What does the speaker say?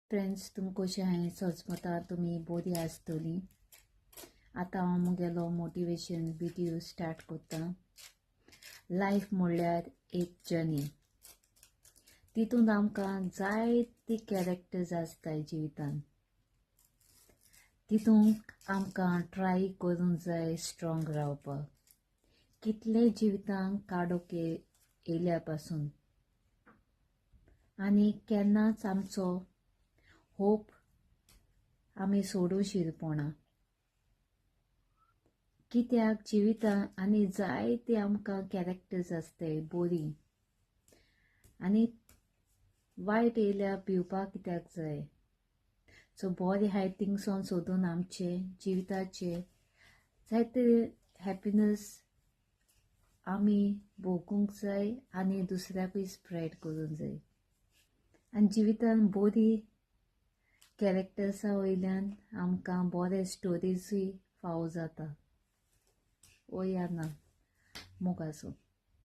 Friends, तुमकां कशें हांवें सोचमता तुमी बरी आसतली. आतां हांव मुगेलो मोटिवेशन व्हिडिओ स्टार्ट करता. लायफ म्हणल्यार एक जर्नी. तितून आमकां जायते कॅरेक्टर्स आसताय जिवितान. तितूंक आमकां ट्राय करूंक जाय स्ट्रॉंग रावपाक. कितले जिवितांक काडोक येयल्या पासून आनी केन्नाच आमचो होप आमी सोडूं शिरपणा. कित्याक जिवितान आनी जायते आमकां कॅरेक्टर्स आसताय बरी आनी वायट येयल्यार भिवपाक कित्याक जाय. सो बरे हाय थिंगसोन सोदून आमचे जिविताचे जायते हॅपिनस आमी भोगूंक जाय आनी दुसऱ्याकूय स्प्रेड करूंक जाय. आनी जिवितान बरी कॅरेक्टर्सा वयल्यान आमकां बरे स्टोरीजूय फावो जाता. वया ना मोगासो.